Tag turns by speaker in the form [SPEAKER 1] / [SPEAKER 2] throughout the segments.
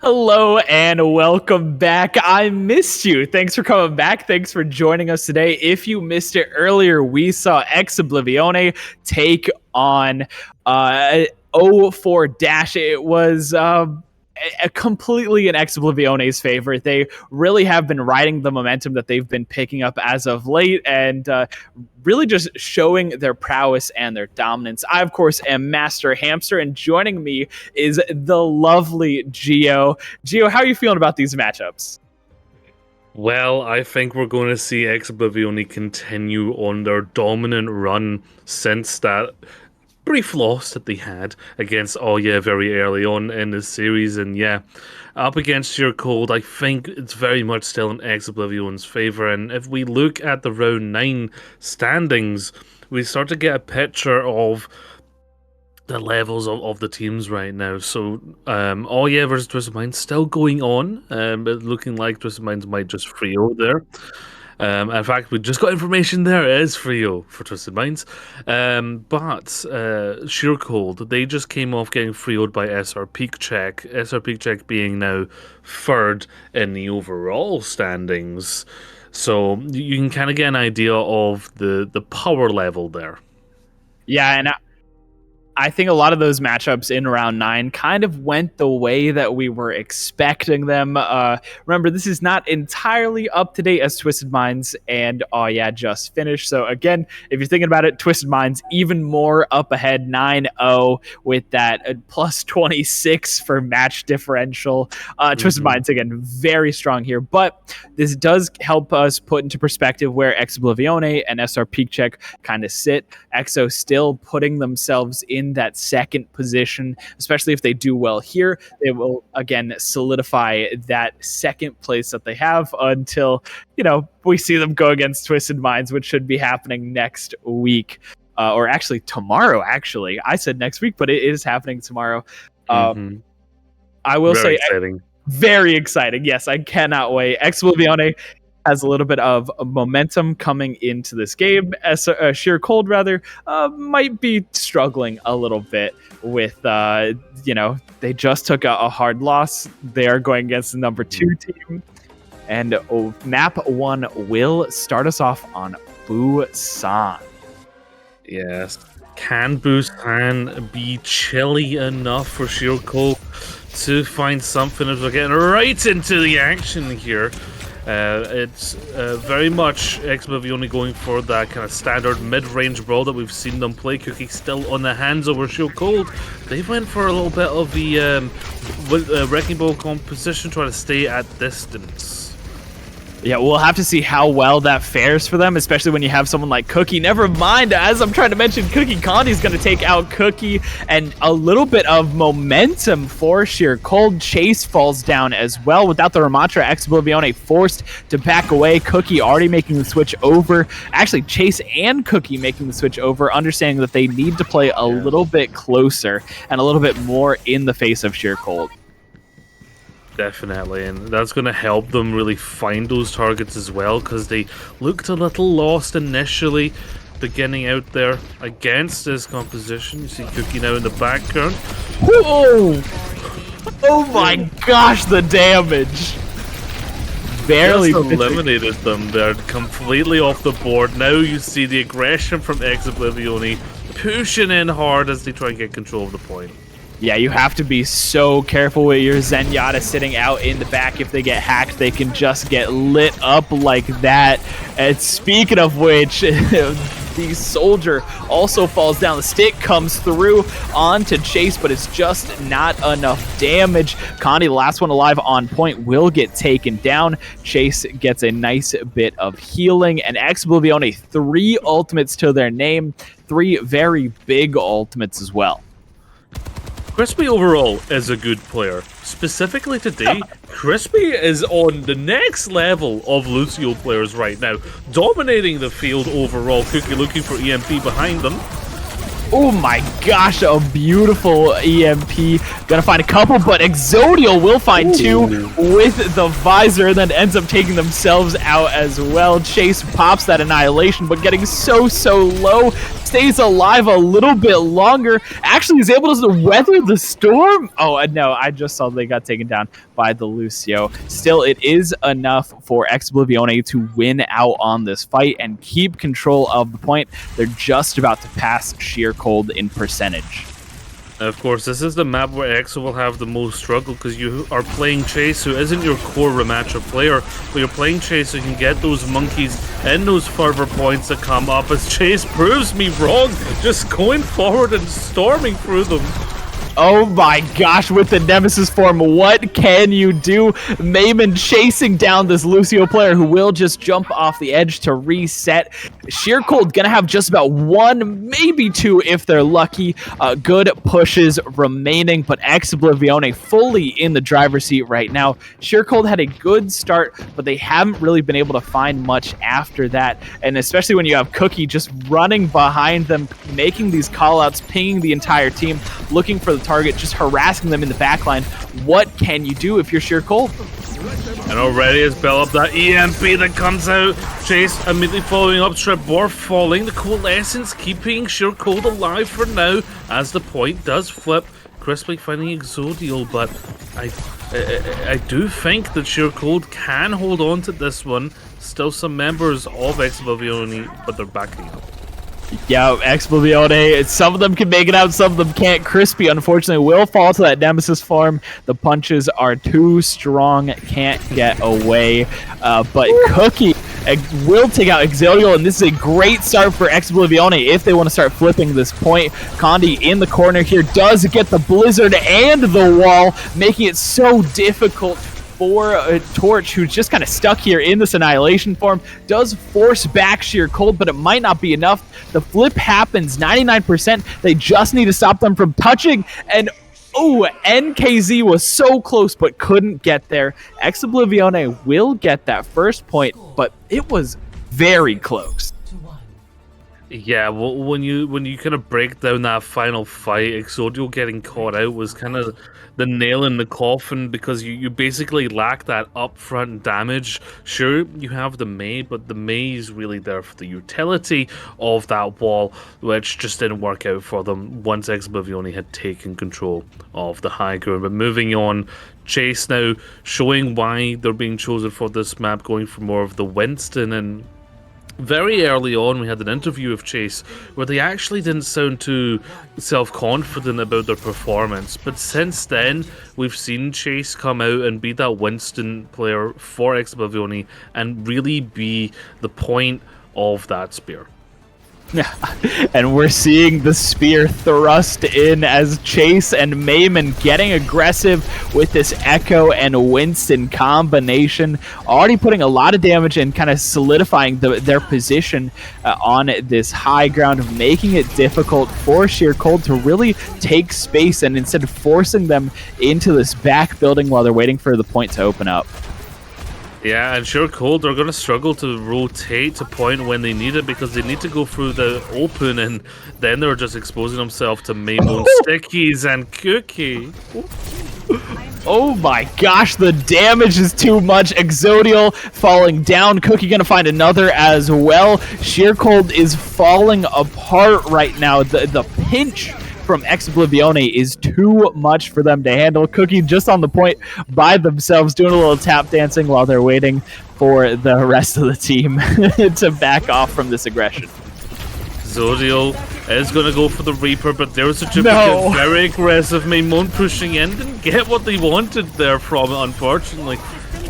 [SPEAKER 1] Hello and welcome back. I missed you. Thanks for coming back. Thanks for joining us today. If you missed it earlier, we saw Oblivione take on 04 Dash. It was completely in Oblivione's favor. They really have been riding the momentum that they've been picking up as of late and really just showing their prowess and their dominance. I, of course, am Master Hamster, and joining me is the lovely Gio. Gio, how are you feeling about these matchups?
[SPEAKER 2] Well, I think we're going to see Oblivione continue on their dominant run since that brief loss that they had against very early on in the series. And up against Sheer Cold, I think it's very much still in Oblivione's favor. And if we look at the round 9 standings, we start to get a picture of the levels of the teams right now. So versus Twisted Minds still going on, but looking like Twisted Minds might just 3-0 there. In fact, we just got information there. It is 3-0 for Twisted Minds. But Sheer Cold, they just came off getting 3-0'd by SR Peak Check. SR Peak Check being now third in the overall standings. So you can kind of get an idea of the power level there.
[SPEAKER 1] Yeah, and I think a lot of those matchups in round 9 kind of went the way that we were expecting them. Remember, this is not entirely up to date as Twisted Minds and just finished. So again, if you're thinking about it, Twisted Minds even more up ahead, 9-0 with that plus 26 for match differential. Twisted Minds, again, very strong here. But this does help us put into perspective where Oblivione and SR Peak Check kind of sit. EXO still putting themselves in that second position, especially if they do well here. They will again solidify that second place that they have until we see them go against Twisted Minds, which should be happening next week, or actually tomorrow. Actually, I said next week, but it is happening tomorrow. I will say,
[SPEAKER 2] exciting.
[SPEAKER 1] Very exciting. Yes, I cannot wait. Oblivione has a little bit of momentum coming into this game. Sheer Cold, rather, might be struggling a little bit with, they just took a hard loss. They are going against the number 2 team. And map 1 will start us off on Busan.
[SPEAKER 2] Yes. Can Busan be chilly enough for Sheer Cold to find something as we're getting right into the action here? It's very much Oblivione going for that kind of standard mid-range brawl that we've seen them play. Cookie still on the hands over Sheer Cold. They went for a little bit of the Wrecking Ball composition, trying to stay at distance.
[SPEAKER 1] Yeah, we'll have to see how well that fares for them, especially when you have someone like Cookie. Never mind, as I'm trying to mention, Cookie Condi's going to take out Cookie, and a little bit of momentum for Sheer Cold. Chase falls down as well. Without the Ramatra, Oblivione forced to back away. Cookie already making the switch over. Actually, Chase and Cookie making the switch over, understanding that they need to play a little bit closer and a little bit more in the face of Sheer Cold.
[SPEAKER 2] Definitely, and that's going to help them really find those targets as well, because they looked a little lost initially beginning out there against this composition. You see Cookie now in the background.
[SPEAKER 1] Whoa! Oh my gosh, the damage! Barely
[SPEAKER 2] just eliminated them. They're completely off the board. Now you see the aggression from Oblivione pushing in hard as they try and get control of the point.
[SPEAKER 1] Yeah, you have to be so careful with your Zenyatta sitting out in the back. If they get hacked, they can just get lit up like that. And speaking of which, the soldier also falls down. The stick comes through onto Chase, but it's just not enough damage. Condi, the last one alive on point, will get taken down. Chase gets a nice bit of healing, and Oblivione, 3 ultimates to their name, 3 very big ultimates as well.
[SPEAKER 2] Crispy overall is a good player. Specifically today, Crispy is on the next level of Lucio players right now, dominating the field overall. Cookie looking for EMP behind them.
[SPEAKER 1] Oh my gosh, a beautiful EMP. Gonna find a couple, but Exodial will find 2 with the visor, and then ends up taking themselves out as well. Chase pops that Annihilation, but getting so low. stays alive a little bit longer. Actually is able to weather the storm. Oh, no, I just saw they got taken down by the Lucio. Still, it is enough for Oblivione to win out on this fight and keep control of the point. They're just about to pass Sheer Cold in percentage.
[SPEAKER 2] Of course, this is the map where EXO will have the most struggle because you are playing Chase, who isn't your core rematcher player, but you're playing Chase who can get those monkeys and those fervor points that come up as Chase proves me wrong, just going forward and storming through them.
[SPEAKER 1] Oh my gosh, with the Nemesis form, what can you do? Mayman chasing down this Lucio player who will just jump off the edge to reset. Sheer Cold gonna have just about one, maybe two if they're lucky. Good pushes remaining, but Oblivione fully in the driver's seat right now. Sheer Cold had a good start, but they haven't really been able to find much after that. And especially when you have Cookie just running behind them, making these callouts, pinging the entire team, looking for the target, just harassing them in the backline. What can you do if you're Sheer Cold?
[SPEAKER 2] And already has built up that EMP that comes out. Chase immediately following up, Trebor falling. The Coalescence keeping Sheer Cold alive for now as the point does flip. Crisply finding Exodial, but I do think that Sheer Cold can hold on to this one. Still some members of Oblivione, but they're backing up.
[SPEAKER 1] Yeah, Oblivione, some of them can make it out, some of them can't. Crispy, unfortunately, will fall to that Nemesis farm. The punches are too strong, can't get away. But Cookie will take out Exodial, and this is a great start for Oblivione if they want to start flipping this point. Condi in the corner here does get the Blizzard and the wall, making it so difficult for Torch, who's just kind of stuck here in this Annihilation form. Does force back Sheer Cold, but it might not be enough. The flip happens 99%. They just need to stop them from touching, and oh, NKZ was so close but couldn't get there. Oblivione will get that first point, but it was very close.
[SPEAKER 2] Yeah, well, when you kind of break down that final fight, Exodial getting caught out was kind of the nail in the coffin because you basically lack that upfront damage. Sure, you have the Mei, but the Mei is really there for the utility of that wall, which just didn't work out for them once Oblivione had taken control of the high ground. But moving on, Chase now showing why they're being chosen for this map, going for more of the Winston. And very early on, we had an interview with Chase where they actually didn't sound too self-confident about their performance. But since then, we've seen Chase come out and be that Winston player for Oblivione and really be the point of that spear.
[SPEAKER 1] Yeah, and we're seeing the spear thrust in as Chase and Mayman getting aggressive with this Echo and Winston combination, already putting a lot of damage and kind of solidifying their position on this high ground, making it difficult for Sheer Cold to really take space and instead of forcing them into this back building while they're waiting for the point to open up.
[SPEAKER 2] Yeah, and Sheer Cold, they're going to struggle to rotate to point when they need it because they need to go through the open, and then they're just exposing themselves to Maymon Stickies and Cookie.
[SPEAKER 1] Oh my gosh, the damage is too much. Exodial falling down. Cookie gonna find another as well. Sheer Cold is falling apart right now. The pinch from Oblivione is too much for them to handle. Cookie just on the point by themselves, doing a little tap dancing while they're waiting for the rest of the team to back off from this aggression.
[SPEAKER 2] Zodiel is going to go for the Reaper, but there's a duplicate, very aggressive. Maymon pushing in, didn't get what they wanted there from it, unfortunately.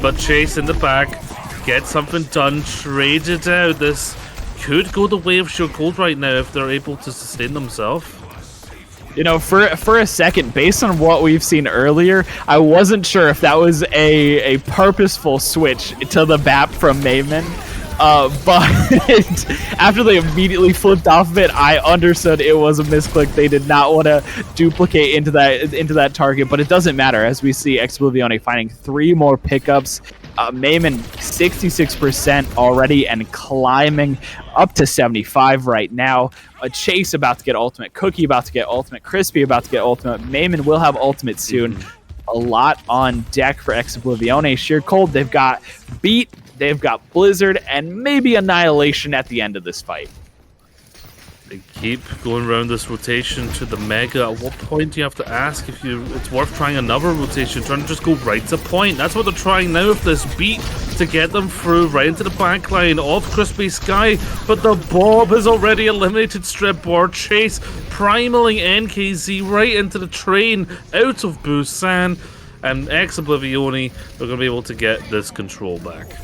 [SPEAKER 2] But Chase in the back, get something done, trade it out. This could go the way of Sheer Cold right now if they're able to sustain themselves.
[SPEAKER 1] You know, for a second, based on what we've seen earlier, I wasn't sure if that was a purposeful switch to the BAP from Mayman. But after they immediately flipped off of it, I understood it was a misclick. They did not want to duplicate into that target, but it doesn't matter as we see Oblivione finding 3 more pickups. Mayman 66% already and climbing up to 75 right now. Chase about to get ultimate, Cookie about to get ultimate, Crispy about to get ultimate. Mayman will have ultimate soon. A lot on deck for Oblivione. Sheer Cold, they've got Beat, they've got Blizzard, and maybe Annihilation at the end of this fight.
[SPEAKER 2] They keep going around this rotation to the Mega. At what point do you have to ask if it's worth trying another rotation, trying to just go right to point? That's what they're trying now with this beat to get them through right into the backline of Crispy Sky. But the Bob has already eliminated Strip Bar Chase, primaling NKZ right into the train out of Busan. And Oblivione, they're going to be able to get this control back.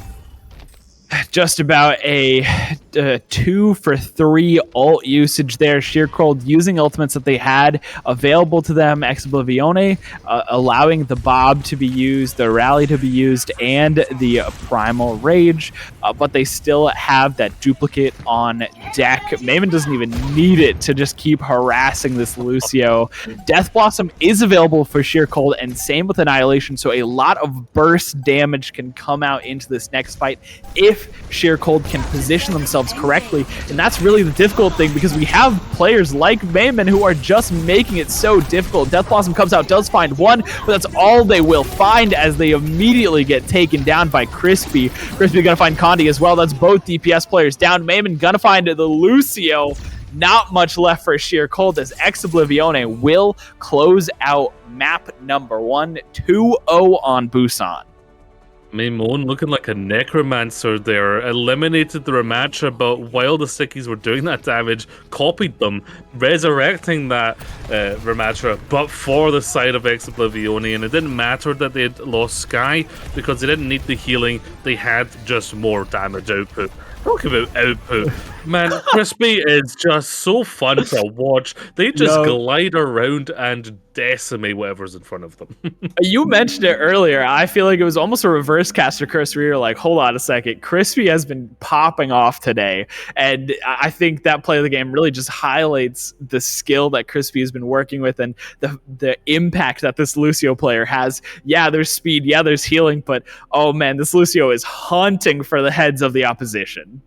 [SPEAKER 1] Just about a 2 for 3 ult usage there. Sheer Cold using ultimates that they had available to them. Oblivione allowing the Bob to be used, the Rally to be used, and the Primal Rage. But they still have that duplicate on deck. Maven doesn't even need it to just keep harassing this Lucio. Death Blossom is available for Sheer Cold, and same with Annihilation. So a lot of burst damage can come out into this next fight if Sheer Cold can position themselves correctly. And that's really the difficult thing, because we have players like Mayman who are just making it so difficult. Death Blossom comes out, does find one, but that's all they will find as they immediately get taken down by Crispy. Crispy gonna find Condi as well. That's both DPS players down. Mayman gonna find the Lucio. Not much left for Sheer Cold as Oblivione will close out map number 1, 2-0 on Busan.
[SPEAKER 2] Maimon looking like a necromancer there, eliminated the Ramatra, but while the Stickies were doing that damage, copied them, resurrecting that Ramatra, but for the side of Oblivione. And it didn't matter that they had lost Sky, because they didn't need the healing, they had just more damage output. Talk about output. Man, Crispy is just so fun to watch. They just glide around and decimate whatever's in front of them.
[SPEAKER 1] You mentioned it earlier. I feel like it was almost a reverse caster curse where you're like, hold on a second. Crispy has been popping off today. And I think that play of the game really just highlights the skill that Crispy has been working with and the impact that this Lucio player has. Yeah, there's speed. Yeah, there's healing. But, oh man, this Lucio is hunting for the heads of the opposition.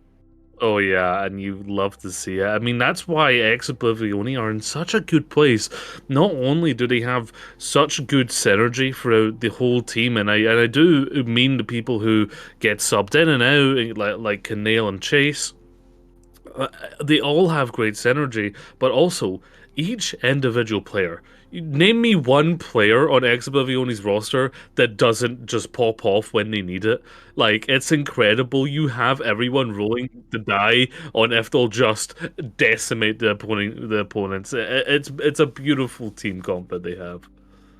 [SPEAKER 2] Oh yeah, and you love to see it. I mean, that's why Oblivione are in such a good place. Not only do they have such good synergy throughout the whole team, and I do mean the people who get subbed in and out, like Canale and Chase. They all have great synergy, but also each individual player. Name me one player on Oblivione's roster that doesn't just pop off when they need it. Like, it's incredible. You have everyone rolling the die on if they'll just decimate the opponents. It's a beautiful team comp that they have.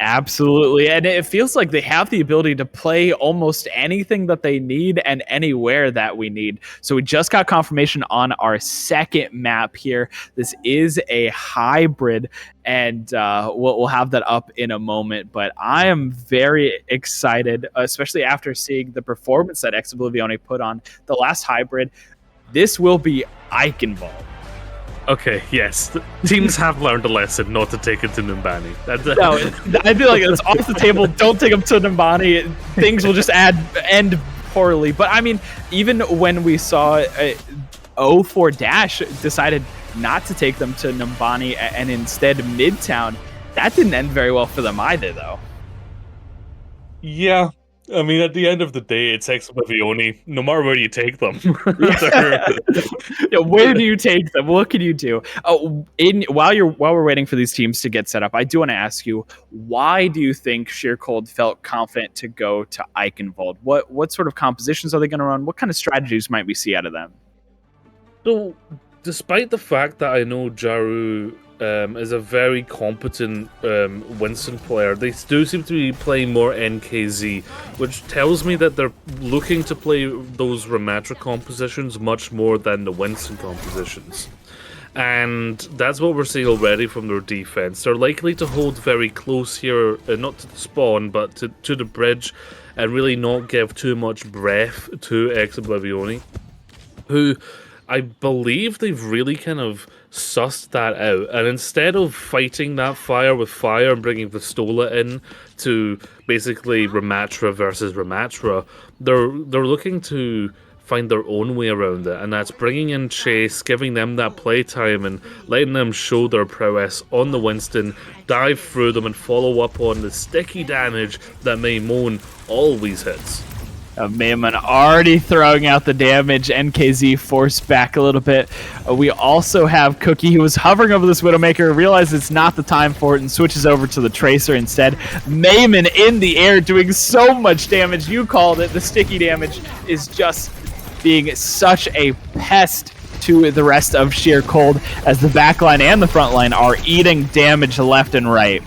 [SPEAKER 1] Absolutely. And it feels like they have the ability to play almost anything that they need and anywhere that we need. So we just got confirmation on our second map here. This is a hybrid, and we'll have that up in a moment. But I am very excited, especially after seeing the performance that Oblivione put on the last hybrid. This will be Eichenwald.
[SPEAKER 2] Okay, yes. The teams have learned a lesson not to take it to Numbani.
[SPEAKER 1] No, I feel like it's off the table. Don't take them to Numbani. Things will just end poorly. But I mean, even when we saw 0 Dash decided not to take them to Numbani and instead Midtown, that didn't end very well for them either, though.
[SPEAKER 2] Yeah. I mean, at the end of the day, it's Oblivione. No matter where you take them.
[SPEAKER 1] Yeah, where do you take them? What can you do? While we're waiting for these teams to get set up, I do want to ask you, why do you think Sheer Cold felt confident to go to Eichenwald? What sort of compositions are they going to run? What kind of strategies might we see out of them?
[SPEAKER 2] So, despite the fact that I know Jaru is a very competent Winston player, they do seem to be playing more NKZ, which tells me that they're looking to play those Ramatra compositions much more than the Winston compositions. And that's what we're seeing already from their defense. They're likely to hold very close here, not to the spawn, but to the bridge, and really not give too much breath to Oblivione, who I believe they've really kind of sussed that out, and instead of fighting that fire with fire and bringing Vistola in to basically Ramatra versus Ramatra, they're looking to find their own way around it, and that's bringing in Chase, giving them that playtime and letting them show their prowess on the Winston, dive through them and follow up on the sticky damage that Maimon always hits.
[SPEAKER 1] Mayman already throwing out the damage. NKZ forced back a little bit. We also have Cookie, who was hovering over this Widowmaker, realizes it's not the time for it and switches over to the Tracer instead. Mayman in the air doing so much damage. You called it. The sticky damage is just being such a pest to the rest of Sheer Cold, as the backline and the front line are eating damage left and right.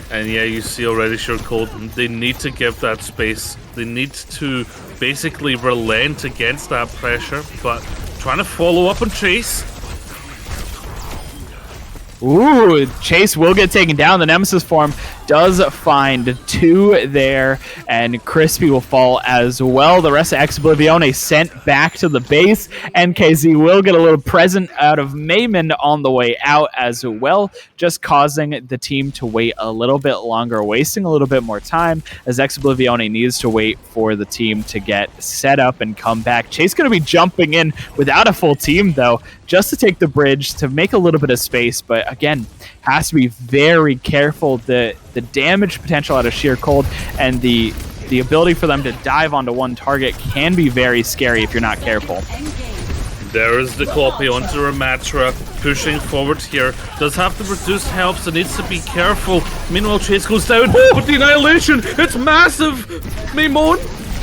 [SPEAKER 2] And yeah, you see already Sheer Cold, they need to give that space. They need to basically relent against that pressure, but trying to follow up on Chase.
[SPEAKER 1] Ooh, Chase will get taken down. The Nemesis form does find 2 there, and Crispy will fall as well. The rest of Oblivione sent back to the base. NKZ will get a little present out of Mayman on the way out as well, just causing the team to wait a little bit longer, wasting a little bit more time, as Oblivione needs to wait for the team to get set up and come back. Chase going to be jumping in without a full team, though, just to take the bridge, to make a little bit of space, but again, has to be very careful. The damage potential out of Sheer Cold and the ability for them to dive onto one target can be very scary if you're not careful.
[SPEAKER 2] There is the copy onto Ramatra, pushing forward here. Does have the reduced health, so needs to be careful. Meanwhile, Chase goes down with the Annihilation. It's massive. Maimon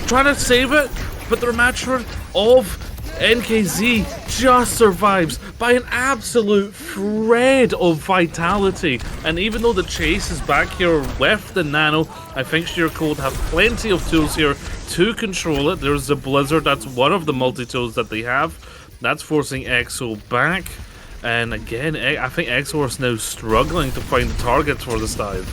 [SPEAKER 2] trying to save it, but the Ramatra of NKZ just survives by an absolute shred of vitality. And even though the Chase is back here with the Nano, I think Sheer Cold have plenty of tools here to control it. There's the Blizzard, that's one of the multi-tools that they have. That's forcing EXO back. And again, I think EXO is now struggling to find the targets for this dive.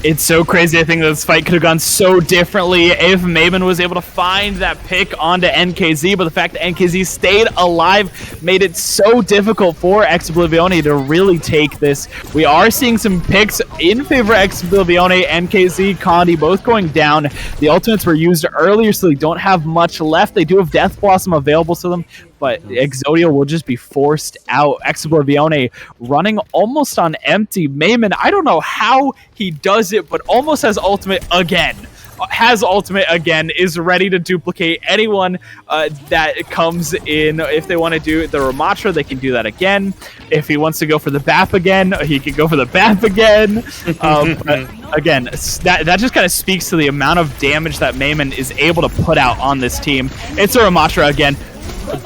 [SPEAKER 1] It's so crazy. I think this fight could have gone so differently if Mayman was able to find that pick onto NKZ, but the fact that NKZ stayed alive made it so difficult for Oblivione to really take this. We are seeing some picks in favor of Oblivione. NKZ, Condi both going down. The ultimates were used earlier, so they don't have much left. They do have Death Blossom available to them, but Exodia will just be forced out. Oblivione running almost on empty. Mayman, I don't know how he does it, but almost has ultimate again. Is ready to duplicate anyone that comes in. If they want to do the Ramatra, they can do that again. If he wants to go for the BAP again, he can go for the BAP again. But again, that just kind of speaks to the amount of damage that Mayman is able to put out on this team. It's a Ramatra again,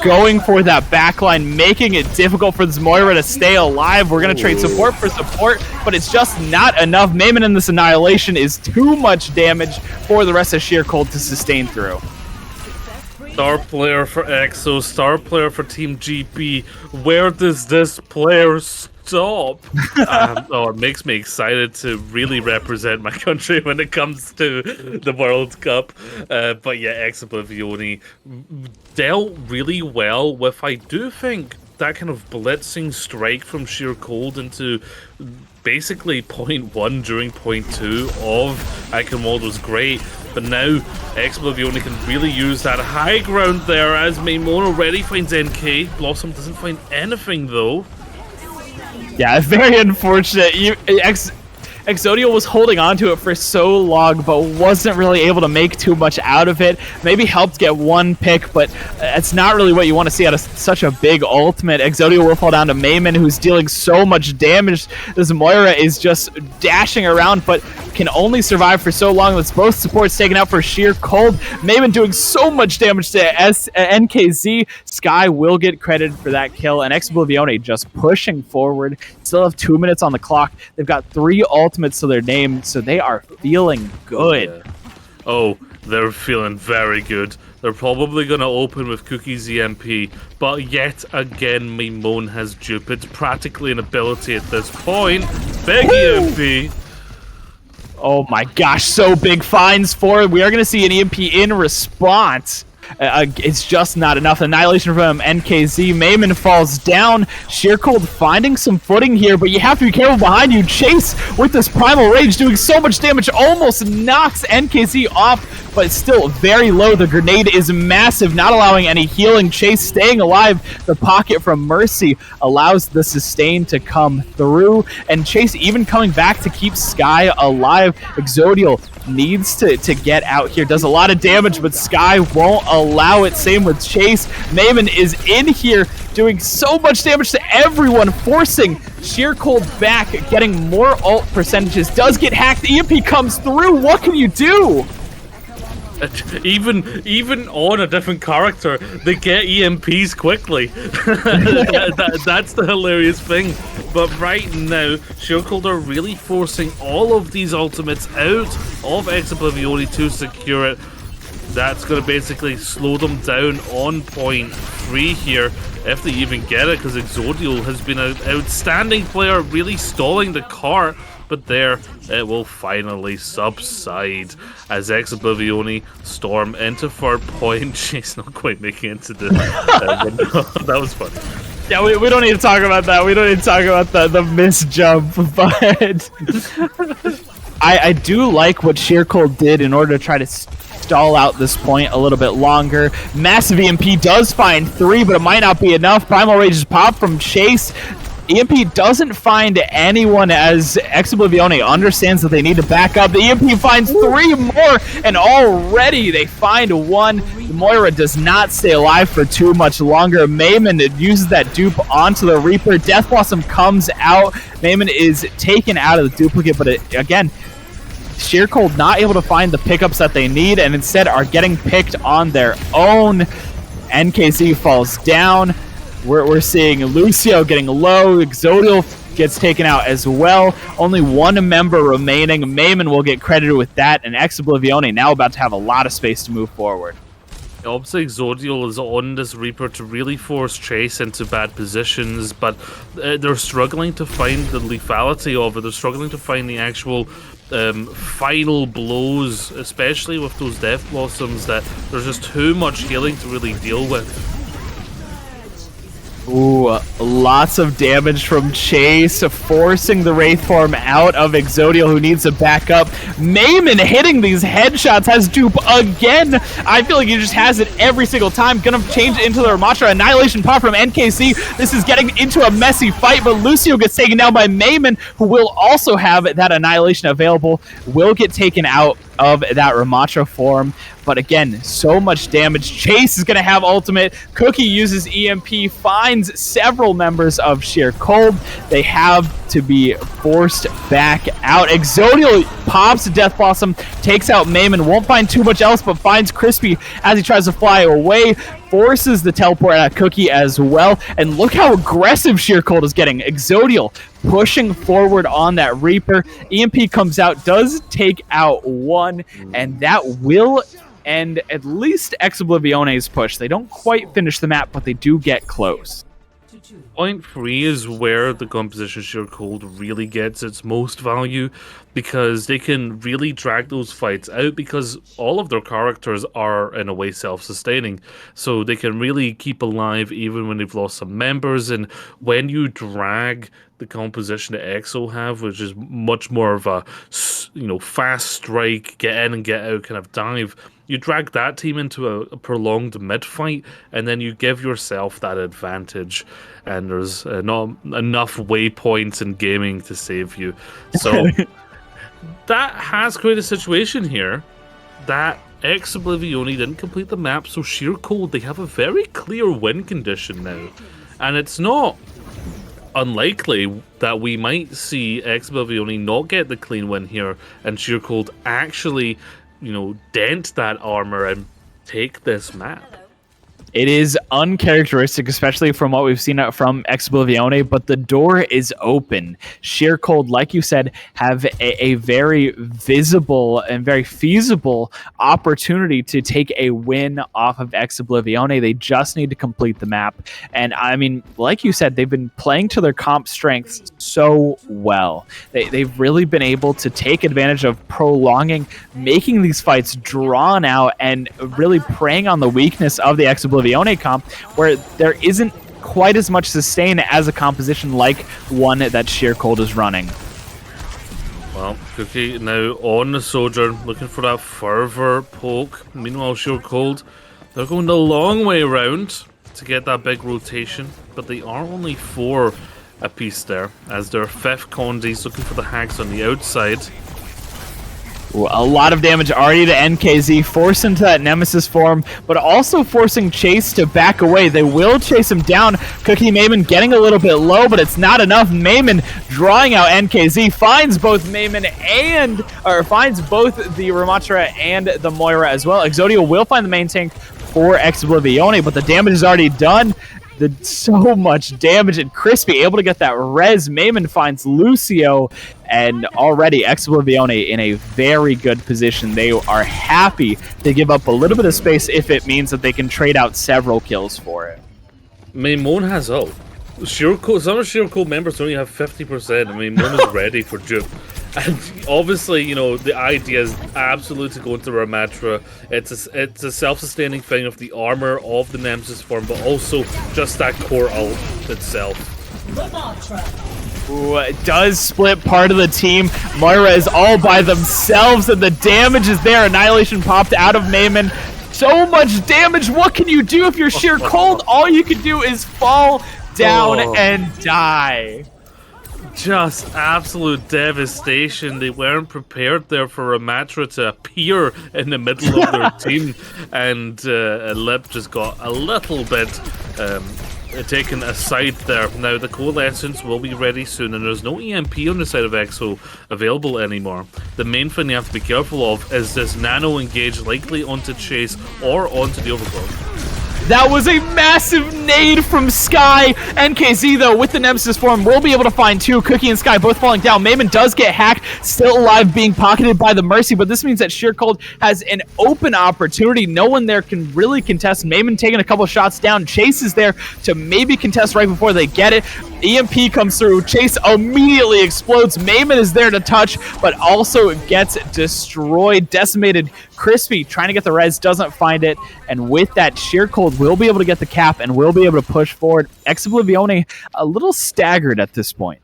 [SPEAKER 1] going for that backline, making it difficult for this Moira to stay alive. We're going to trade support for support, but it's just not enough. Mayman in this Annihilation is too much damage for the rest of Sheer Cold to sustain through.
[SPEAKER 2] Star player for EXO, star player for Team GP. Where does this player stop? It makes me excited to really represent my country when it comes to the World Cup. But yeah, Oblivione dealt really well with, I do think, that kind of blitzing strike from Sheer Cold into basically point 1 during point 2 of Eichenwald was great. But now Oblivione can really use that high ground there, as Maimon already finds NK. Blossom doesn't find anything though.
[SPEAKER 1] Yeah, very unfortunate. Exodia was holding on to it for so long, but wasn't really able to make too much out of it. Maybe helped get one pick, but it's not really what you want to see out of such a big ultimate. Exodia will fall down to Mayman, who's dealing so much damage. This Moira is just dashing around, but can only survive for so long. That's both supports taken out for Sheer Cold. Mayman doing so much damage to NKZ. Sky will get credited for that kill, and Oblivione just pushing forward. Still have 2 minutes on the clock. They've got 3 ultimates to their name, so they are feeling good.
[SPEAKER 2] Yeah. Oh, they're feeling very good. They're probably going to open with Cookie's EMP, but yet again, Maimon has dupe. It's practically an ability at this point. Big EMP.
[SPEAKER 1] Oh my gosh, so big finds for it. We are going to see an EMP in response. It's just not enough. Annihilation from NKZ. Mayman falls down. Sheer Cold finding some footing here, but you have to be careful behind you. Chase with this Primal Rage doing so much damage, almost knocks NKZ off. but it's still very low. The grenade is massive, not allowing any healing. Chase staying alive. The pocket from Mercy allows the sustain to come through, and Chase even coming back to keep Sky alive. Exodial needs to get out here, does a lot of damage, but Sky won't allow it. Same with Chase. Maven is in here doing so much damage to everyone, forcing Sheer Cold back, getting more ult percentages, does get hacked. EMP comes through. What can you do?
[SPEAKER 2] Even on a different character, they get EMPs quickly. That's the hilarious thing. But right now, Sheercold are really forcing all of these ultimates out of Oblivione to secure it. That's going to basically slow them down on point 3 here, if they even get it, because Exodial has been an outstanding player, really stalling the cart. But there, it will finally subside as Oblivione storm into 3rd point. She's not quite making it to the... that was funny.
[SPEAKER 1] Yeah, we don't need to talk about that. We don't need to talk about the miss jump, but I do like what Sheercold did in order to try to stall out this point a little bit longer. Massive EMP does find 3, but it might not be enough. Primal Rage is popped from Chase. EMP doesn't find anyone as Oblivione understands that they need to back up. The EMP finds 3 more, and already they find 1. Moira does not stay alive for too much longer. Maimon uses that dupe onto the Reaper. Death Blossom comes out. Maimon is taken out of the duplicate, but again, Sheercold not able to find the pickups that they need, and instead are getting picked on their own. NKC falls down. We're seeing Lucio getting low. Exodial gets taken out as well. Only 1 member remaining. Maimon will get credited with that, and Oblivione now about to have a lot of space to move forward.
[SPEAKER 2] Obviously, Exodial is on this Reaper to really force Chase into bad positions, but they're struggling to find the lethality of it. They're struggling to find the actual final blows, especially with those Death Blossoms, that there's just too much healing to really deal with.
[SPEAKER 1] Ooh, lots of damage from Chase, forcing the Wraith form out of Exodial, who needs to back up. Maimon hitting these headshots, has dupe again. I feel like he just has it every single time. Gonna change it into the Ramatra. Annihilation pop from NKC. This is getting into a messy fight, but Lucio gets taken down by Maimon, who will also have that Annihilation available. Will get taken out of that Ramatra form. But again, so much damage. Chase is going to have ultimate. Cookie uses EMP, finds several members of Sheer Cold. They have to be forced back out. Exodial pops Death Blossom, takes out Maimon, won't find too much else, but finds Crispy as he tries to fly away. Forces the teleport at Cookie as well. And look how aggressive Sheer Cold is getting. Exodial pushing forward on that Reaper. EMP comes out, does take out 1, and that will end at least Oblivione's push. They don't quite finish the map, but they do get close.
[SPEAKER 2] Point 3 is where the composition Sheer Cold really gets its most value, because they can really drag those fights out, because all of their characters are in a way self-sustaining, so they can really keep alive even when they've lost some members. And when you drag the composition that EXO have, which is much more of a fast strike, get in and get out kind of dive, you drag that team into a prolonged mid-fight, and then you give yourself that advantage, and there's not enough waypoints in gaming to save you. So that has created a situation here that Oblivione didn't complete the map, so Sheer Cold, they have a very clear win condition now, and it's not unlikely that we might see Oblivione not get the clean win here, and Sheer Cold actually dent that armor and take this map.
[SPEAKER 1] It is uncharacteristic, especially from what we've seen from Oblivione, but the door is open. Sheer Cold, like you said, have a very visible and very feasible opportunity to take a win off of Oblivione. They just need to complete the map. And I mean, like you said, they've been playing to their comp strengths so well. They've really been able to take advantage of prolonging, making these fights drawn out, and really preying on the weakness of the Oblivione comp, where there isn't quite as much sustain as a composition like one that Sheer Cold is running.
[SPEAKER 2] Well, Cookie now on the Sojourn, looking for that fervor poke. Meanwhile, Sure Cold, they're going the long way around to get that big rotation, but they are only 4 apiece there, as their 5th Condi's looking for the hacks on the outside.
[SPEAKER 1] A lot of damage already to NKZ, forced into that Nemesis form, but also forcing Chase to back away. They will chase him down. Cookie Mayman getting a little bit low, but it's not enough. Mayman drawing out NKZ, finds both Mayman finds both the Ramatra and the Moira as well. Exodia will find the main tank for Oblivione, but the damage is already done. So much damage, and Crispy able to get that res. Mayman finds Lucio, and already Oblivione in a very good position. They are happy to give up a little bit of space if it means that they can trade out several kills for it.
[SPEAKER 2] Maimon has ult. Some of Sheer Code members only have 50%. I mean, Maimon is ready for dupe. And obviously, you know, the idea is absolutely to go into Ramatra. It's a self-sustaining thing of the armor of the Nemesis form, but also just that core ult itself.
[SPEAKER 1] Ooh, it does split part of the team. Moira is all by themselves, and the damage is there. Annihilation popped out of Mayman. So much damage. What can you do if you're Sheer Cold? All you can do is fall down and die.
[SPEAKER 2] Just absolute devastation. They weren't prepared there for Ramatra to appear in the middle of their team, and Lip just got a little bit taken aside there. Now the Coalescence will be ready soon, and there's no EMP on the side of EXO available anymore. The main thing you have to be careful of is this nano engage likely onto Chase or onto the Overgrowth.
[SPEAKER 1] That was a massive nade from Sky. NKZ, though, with the Nemesis form, will be able to find 2. Cookie and Sky both falling down. Mayman does get hacked, still alive, being pocketed by the Mercy, but this means that Sheer Cold has an open opportunity. No one there can really contest. Mayman taking a couple shots down. Chase is there to maybe contest right before they get it. EMP comes through. Chase immediately explodes. Mayman is there to touch, but also gets destroyed. Decimated. Crispy trying to get the res, doesn't find it, and with that, Sheer Cold will be able to get the cap and will be able to push forward. Oblivione a little staggered at this point.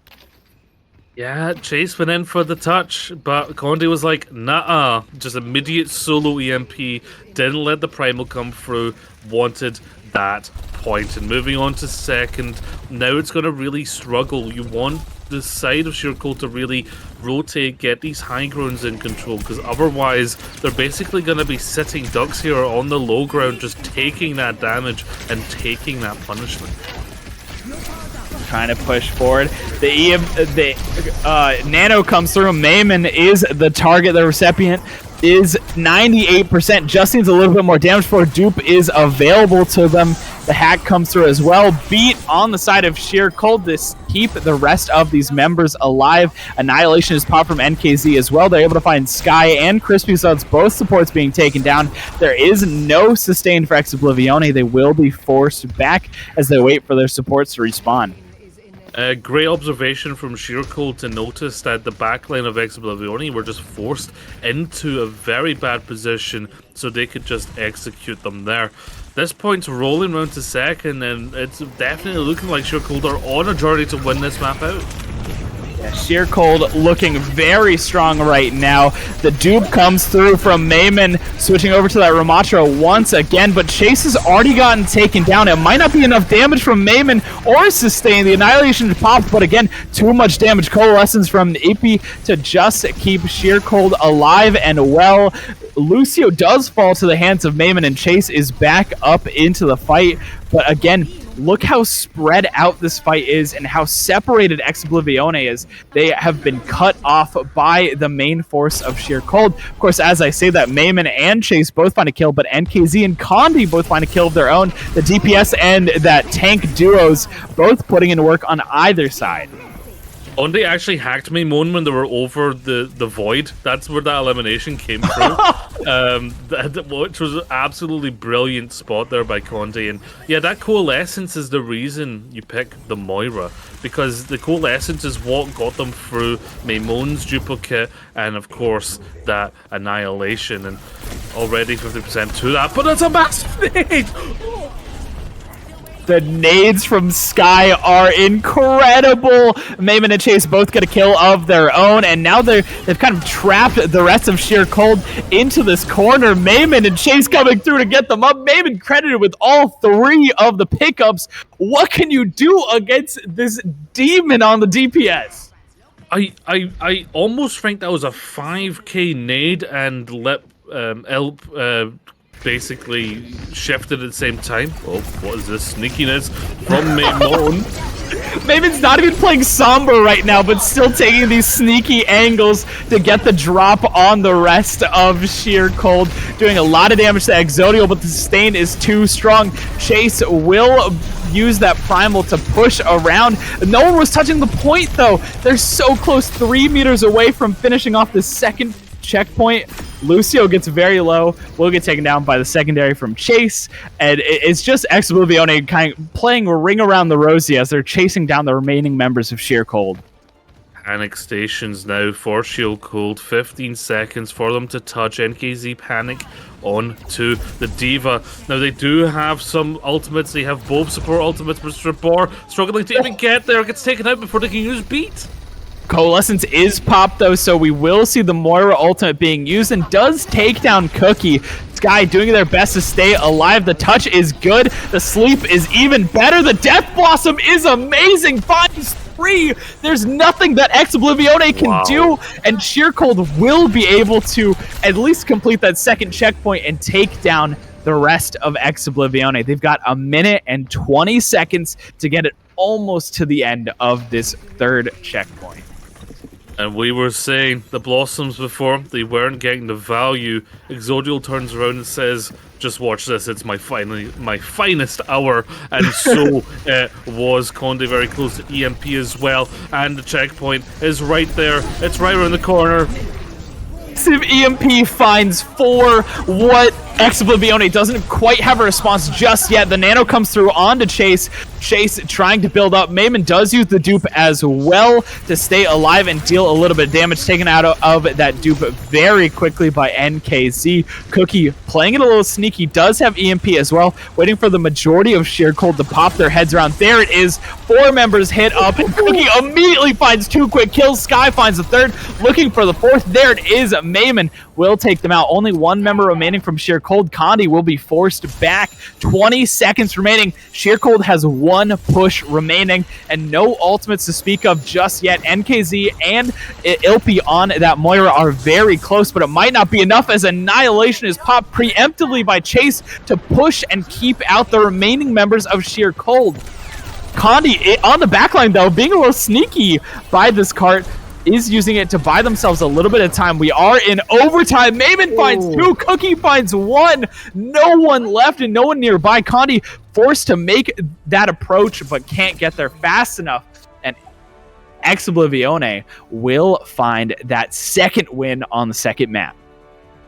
[SPEAKER 2] Yeah, Chase went in for the touch, but Condi was like, nah, just immediate solo EMP, didn't let the primal come through, wanted that point. And moving on to second, now it's going to really struggle. You want the side of Sheer Cold to really rotate, get these high grounds in control, because otherwise they're basically going to be sitting ducks here on the low ground, just taking that damage and taking that punishment.
[SPEAKER 1] Trying to push forward. The nano comes through. Mayman is the target. The recipient is 98%. Just needs a little bit more damage for dupe is available to them. The hack comes through as well. Beat on the side of Sheer Cold to keep the rest of these members alive. Annihilation is popped from NKZ as well. They're able to find Sky and Crispy, so it's both supports being taken down. There is no sustain for Oblivione. They will be forced back as they wait for their supports to respawn.
[SPEAKER 2] A great observation from Sheer Cold to notice that the backline of Oblivione were just forced into a very bad position so they could just execute them there. This point's rolling round to second, and it's definitely looking like Sheer Cold are on a journey to win this map out.
[SPEAKER 1] Yeah, Sheer Cold looking very strong right now. The dupe comes through from Mayman, switching over to that Ramatra once again, but Chase has already gotten taken down. It might not be enough damage from Mayman or sustain. The Annihilation popped, but again, too much damage. Coalescence from EP to just keep Sheer Cold alive and well. Lucio does fall to the hands of Mayman, and Chase is back up into the fight, but again, look how spread out this fight is and how separated Oblivione is. They have been cut off by the main force of Sheer Cold. Of course, as I say that, Mayman and Chase both find a kill, but NKZ and Condi both find a kill of their own. The DPS and that tank duos both putting in work on either side.
[SPEAKER 2] Condi actually hacked me when they were over the void. That's where that elimination came from. Which was an absolutely brilliant spot there by Condi. And yeah, that Coalescence is the reason you pick the Moira, because the Coalescence is what got them through Maimon's duplicate and of course that Annihilation, and already 50% to that, but it's a massive nade!
[SPEAKER 1] The nades from Sky are incredible. Mayman and Chase both get a kill of their own, and now they've kind of trapped the rest of Sheer Cold into this corner. Mayman and Chase coming through to get them up. Mayman credited with all 3 of the pickups. What can you do against this demon on the DPS?
[SPEAKER 2] I almost think that was a 5k nade and let Elp basically shifted at the same time. Oh, what is this sneakiness from Mayman?
[SPEAKER 1] Mayman's not even playing Somber right now, but still taking these sneaky angles to get the drop on the rest of Sheer Cold. Doing a lot of damage to Exodial, but the sustain is too strong. Chase will use that primal to push around. No one was touching the point, though. They're so close, 3 meters away from finishing off the second checkpoint. Lucio gets very low, will get taken down by the secondary from Chase, and it's just Oblivione kind of playing Ring Around the Rosie as they're chasing down the remaining members of Sheer Cold.
[SPEAKER 2] Panic stations now for Sheer Cold. 15 seconds for them to touch NKZ Panic onto the Diva. Now they do have some ultimates. They have both support ultimates, but Strabor struggling to even get there. Gets taken out before they can use Beat.
[SPEAKER 1] Coalescence is popped though, so we will see the Moira ultimate being used and does take down Cookie. Sky doing their best to stay alive. The touch is good. The sleep is even better. The Death Blossom is amazing. Finds 3. There's nothing that Oblivione can do, and Sheer Cold will be able to at least complete that second checkpoint and take down the rest of Oblivione. They've got 1 minute and 20 seconds to get it almost to the end of this third checkpoint.
[SPEAKER 2] And we were saying the Blossoms before, they weren't getting the value. Exodial turns around and says, just watch this, it's my finest hour. And so was Conde, very close to EMP as well. And the checkpoint is right there. It's right around the corner.
[SPEAKER 1] EMP finds 4. What Oblivione doesn't quite have a response just yet. The nano comes through onto Chase. Chase trying to build up. Mayman does use the dupe as well to stay alive and deal a little bit of damage, taken out of that dupe very quickly by NKZ. Cookie playing it a little sneaky, does have EMP as well, waiting for the majority of Sheer Cold to pop their heads around. There it is. 4 members hit up, and Cookie immediately finds 2 quick kills. Sky finds the 3rd, looking for the 4th. There it is. Mayman will take them out. Only 1 member remaining from Sheer Cold. Condi will be forced back. 20 seconds remaining. Sheer Cold has 1 push remaining and no ultimates to speak of just yet. NKZ and Ilpi on that Moira are very close, but it might not be enough as Annihilation is popped preemptively by Chase to push and keep out the remaining members of Sheer Cold. Condi on the backline, though, being a little sneaky by this cart, is using it to buy themselves a little bit of time. We are in overtime. Mayman finds 2. Cookie finds 1. No one left and no one nearby. Condi forced to make that approach, but can't get there fast enough. And Oblivione will find that second win on the second map.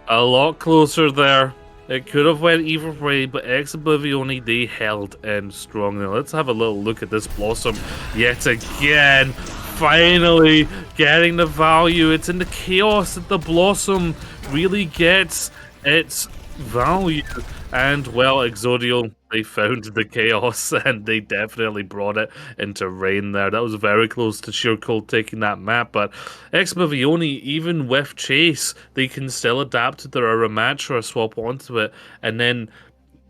[SPEAKER 2] A lot closer there. It could have went either way, but Oblivione, they held in strong. Now let's have a little look at this Blossom yet again. Finally getting the value. It's in the chaos that the Blossom really gets its value. And well, Exodial, they found the chaos and they definitely brought it into rain there. That was very close to Sheer Cold taking that map, but Oblivione, even with Chase, they can still adapt to their rematch or a swap onto it, and then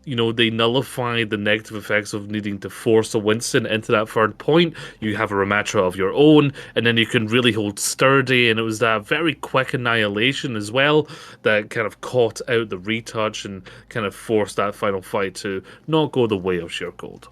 [SPEAKER 2] you know, they nullify the negative effects of needing to force a Winston into that third point. You have a Ramatra of your own, and then you can really hold sturdy, and it was that very quick annihilation as well that kind of caught out the retouch and kind of forced that final fight to not go the way of Sheer Cold.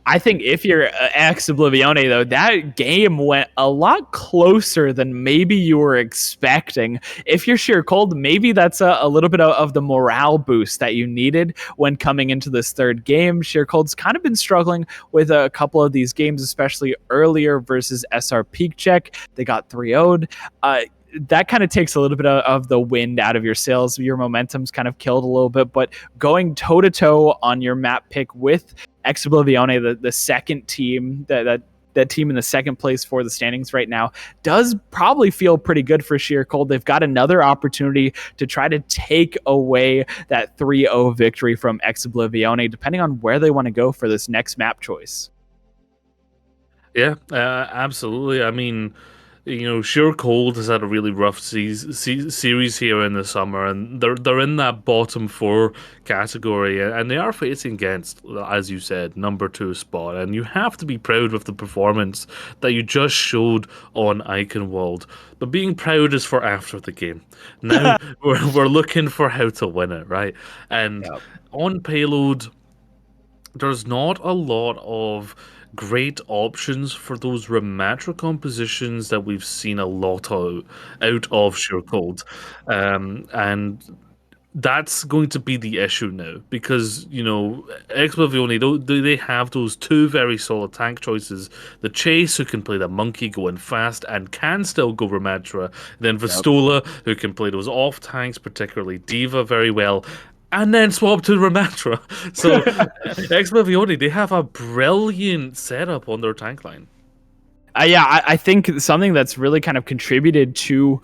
[SPEAKER 1] I think if you're Oblivione, though, that game went a lot closer than maybe you were expecting. If you're Sheer Cold, maybe that's a little bit of the morale boost that you needed when coming into this third game. Sheer Cold's kind of been struggling with a couple of these games, especially earlier versus SR Peak Check. They got 3-0'd. That kind of takes a little bit of the wind out of your sails. Your momentum's kind of killed a little bit, but going toe-to-toe on your map pick with Oblivione, the second team that that team in the second place for the standings right now, does probably feel pretty good for Sheer Cold. They've got another opportunity to try to take away that 3-0 victory from Oblivione, depending on where they want to go for this next map choice.
[SPEAKER 2] Yeah, absolutely. I mean, Sure Cold has had a really rough series here in the summer, and they're in that bottom 4 category, and they are facing against, as you said, number 2 spot, and you have to be proud of the performance that you just showed on Eichenwald. But being proud is for after the game. Now we're looking for how to win it, right? And on Payload, there's not a lot of great options for those Ramatra compositions that we've seen a lot of out of Sure Cold. And that's going to be the issue now because, Oblivione, they have those 2 very solid tank choices. The Chase, who can play the Monkey going fast and can still go Ramatra. Then Vistola, who can play those off tanks, particularly Diva, very well. And then swap to Ramatra. So, Oblivione, they have a brilliant setup on their tank line.
[SPEAKER 1] I think something that's really kind of contributed to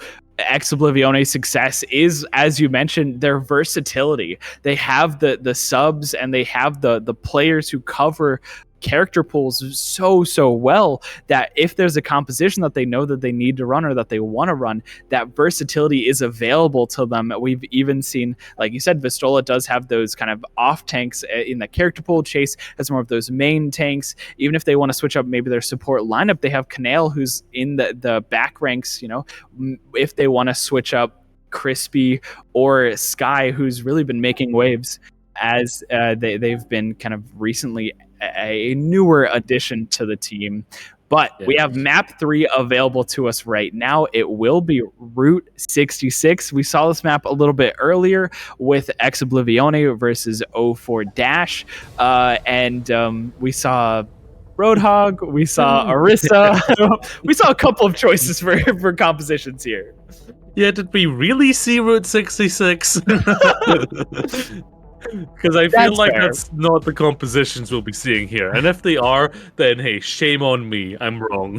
[SPEAKER 1] Oblivione's success is, as you mentioned, their versatility. They have the subs and they have the players who cover character pools so well that if there's a composition that they know that they need to run or that they want to run, that versatility is available to them. We've even seen, like you said, Vistola does have those kind of off tanks in the character pool. Chase has more of those main tanks. Even if they want to switch up maybe their support lineup, they have Canale, who's in the back ranks. If they want to switch up Crispy or Sky, who's really been making waves as they've been kind of recently a newer addition to the team. But we have map 3 available to us right now. It will be Route 66. We saw this map a little bit earlier with Oblivione versus O4 Dash. And we saw Roadhog, we saw Orisa. We saw a couple of choices for compositions here.
[SPEAKER 2] Yeah, did we really see Route 66? Because I feel like that's not the compositions we'll be seeing here. And if they are, then hey, shame on me. I'm wrong.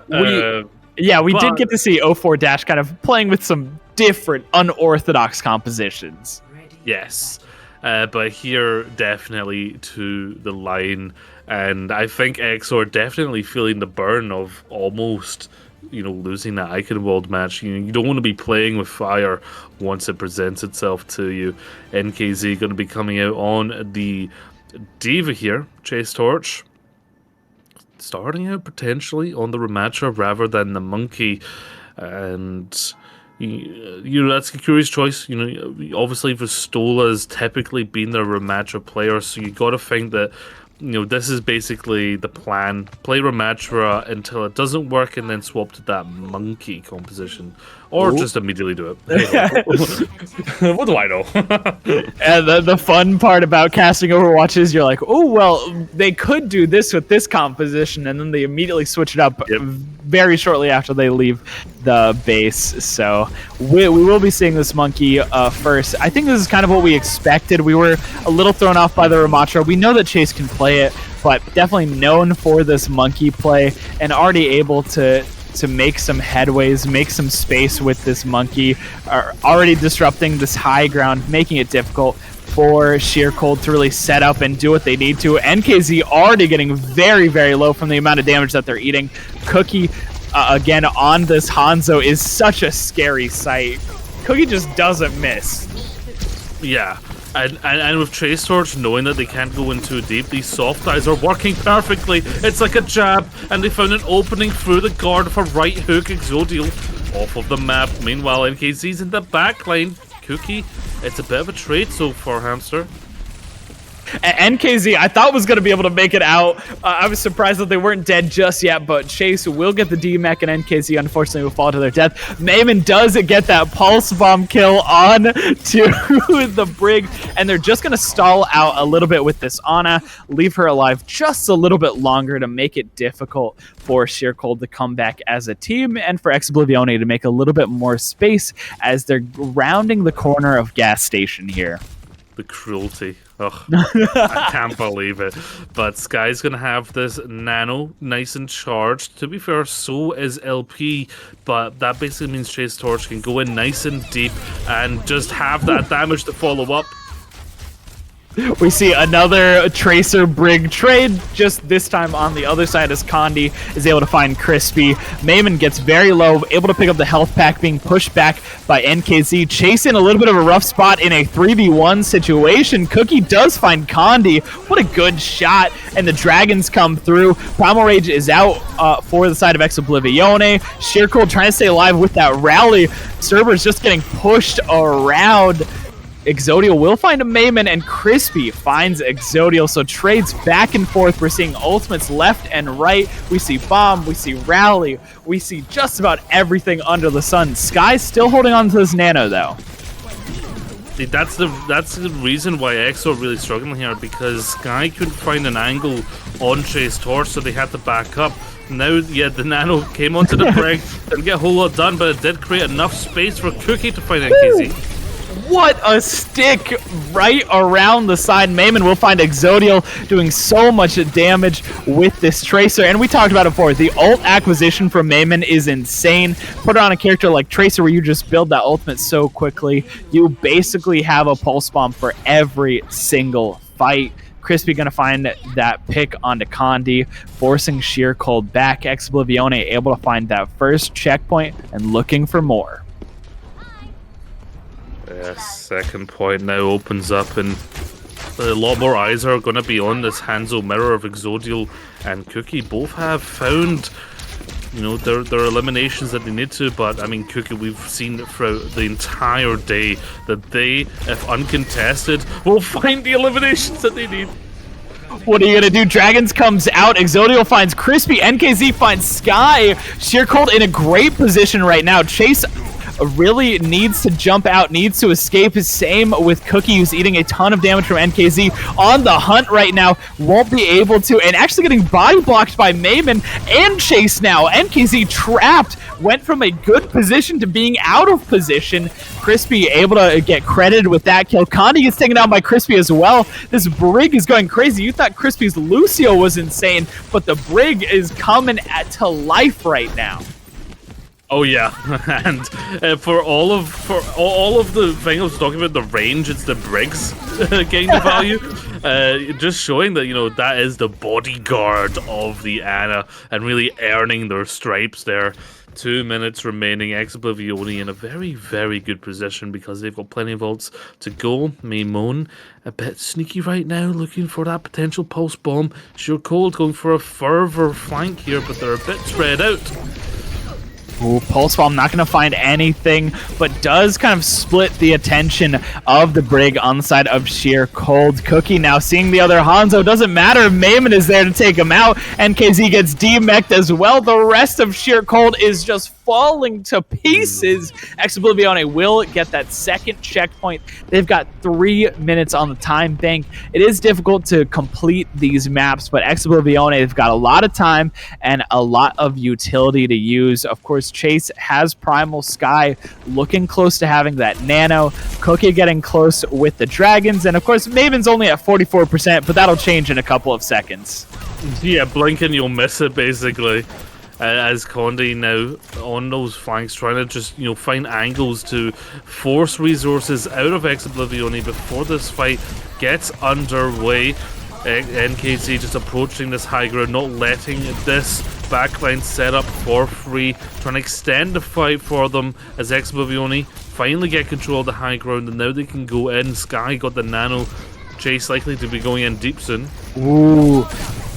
[SPEAKER 1] We did get to see O4 Dash kind of playing with some different unorthodox compositions.
[SPEAKER 2] Yes. But here, definitely to the line. And I think EXO are definitely feeling the burn of almost losing that Eichenwald match. You don't want to be playing with fire once it presents itself to you. NKZ going to be coming out on the Diva here. Chase Torch starting out potentially on the Ramatra rather than the Monkey. And that's a curious choice. Obviously Vistola has typically been their Ramatra player, so you got to think that this is basically the plan. Play Ramatra until it doesn't work and then swap to that Monkey composition. Or just immediately do it. What do I know?
[SPEAKER 1] And the fun part about casting Overwatch is you're like, oh, well, they could do this with this composition, and then they immediately switch it up very shortly after they leave the base. So we will be seeing this Monkey first. I think this is kind of what we expected. We were a little thrown off by the Ramatra. We know that Chase can play it, but definitely known for this Monkey play and already able to make some headways, make some space with this Monkey, are already disrupting this high ground, making it difficult for Sheer Cold to really set up and do what they need to. NKZ already getting very, very low from the amount of damage that they're eating. Cookie, again, on this Hanzo is such a scary sight. Cookie just doesn't miss.
[SPEAKER 2] Yeah. And with Chase Torch, knowing that they can't go in too deep, these soft eyes are working perfectly. It's like a jab, and they found an opening through the guard for right hook Exodial off of the map. Meanwhile, NKZ's in the backline. Cookie, it's a bit of a trade so far, Hamster.
[SPEAKER 1] NKZ, I thought was going to be able to make it out. I was surprised that they weren't dead just yet, but Chase will get the DMAC, and NKZ unfortunately will fall to their death. Mayman does get that pulse bomb kill on to the Brig, and they're just going to stall out a little bit with this Ana, leave her alive just a little bit longer to make it difficult for Sheer Cold to come back as a team, and for Oblivione to make a little bit more space as they're rounding the corner of gas station here.
[SPEAKER 2] the cruelty. Ugh, I can't believe it. But Sky's gonna have this nano nice and charged. To be fair, so is LP, but that basically means Chase Torch can go in nice and deep and just have that damage to follow up.
[SPEAKER 1] We see another Tracer Brig trade, just this time on the other side as Condi is able to find Crispy. Mayman gets very low, able to pick up the health pack, being pushed back by NKZ. Chasing a little bit of a rough spot in a 3v1 situation. Cookie does find Condi. What a good shot, and the Dragons come through. Primal Rage is out for the side of Oblivione. Sheer Cold trying to stay alive with that rally. Cerberus just getting pushed around. Exodial will find a Mayman, and Crispy finds Exodial, so trades back and forth. We're seeing ultimates left and right. We see Bomb, we see Rally, we see just about everything under the sun. Sky's still holding on to this Nano, though.
[SPEAKER 2] See, that's the reason why EXO are really struggling here, because Sky couldn't find an angle on Chase Torch, so they had to back up. Now, yeah, the Nano came onto the Brig, didn't get a whole lot done, but it did create enough space for Cookie to find NKZ.
[SPEAKER 1] What a stick right around the side. Mayman will find Exodial doing so much damage with this Tracer. And we talked about it before. The ult acquisition from Mayman is insane. Put it on a character like Tracer where you just build that ultimate so quickly. You basically have a pulse bomb for every single fight. Crispy gonna find that pick onto Condi, forcing Sheer Cold back. Oblivione able to find that first checkpoint and looking for more.
[SPEAKER 2] Yeah, second point now opens up, and a lot more eyes are going to be on this Hanzo mirror of Exodial and Cookie. Both have found, you know, their eliminations that they need to, but I mean, Cookie, we've seen throughout the entire day that they, if uncontested, will find the eliminations that they need.
[SPEAKER 1] What are you gonna do? Dragons comes out. Exodial finds Crispy. NKZ finds Sky. Sheer Cold in a great position right now. Chase really needs to jump out, needs to escape. Same with Cookie, who's eating a ton of damage from NKZ. On the hunt right now, won't be able to, and actually getting body blocked by Mayman and Chase now. NKZ trapped, went from a good position to being out of position. Crispy able to get credited with that kill. Condi gets taken down by Crispy as well. This Brig is going crazy. You thought Crispy's Lucio was insane, but the Brig is coming to life right now.
[SPEAKER 2] Oh yeah, and for all of the thing I was talking about, the range, it's the Brigs getting the value. Just showing that, you know, that is the bodyguard of the Ana and really earning their stripes there. 2 minutes remaining. Oblivione in a very, very good position because they've got plenty of ults to go. Maimon a bit sneaky right now, looking for that potential pulse bomb. Sheer Cold going for a further flank here, but they're a bit spread out.
[SPEAKER 1] Ooh, Pulse Bomb not going to find anything, but does kind of split the attention of the Brig on the side of Sheer Cold. Cookie now seeing the other Hanzo. Doesn't matter if Mayman is there to take him out. NKZ gets demeched as well. The rest of Sheer Cold is just falling to pieces. Oblivione will get that second checkpoint. They've got 3 minutes on the time bank. It is difficult to complete these maps, but Oblivione, they've got a lot of time and a lot of utility to use. Of course, Chase has Primal. Sky looking close to having that Nano. Cookie getting close with the Dragons. And of course, Maven's only at 44%, but that'll change in a couple of seconds.
[SPEAKER 2] Yeah, blink and you'll miss it, basically. As Condi now on those flanks, trying to just, you know, find angles to force resources out of Oblivione before this fight gets underway. NKZ just approaching this high ground, not letting this backline set up for free, trying to extend the fight for them as Oblivione finally get control of the high ground, and now they can go in. Sky got the Nano. Chase likely to be going in deep soon.
[SPEAKER 1] Ooh.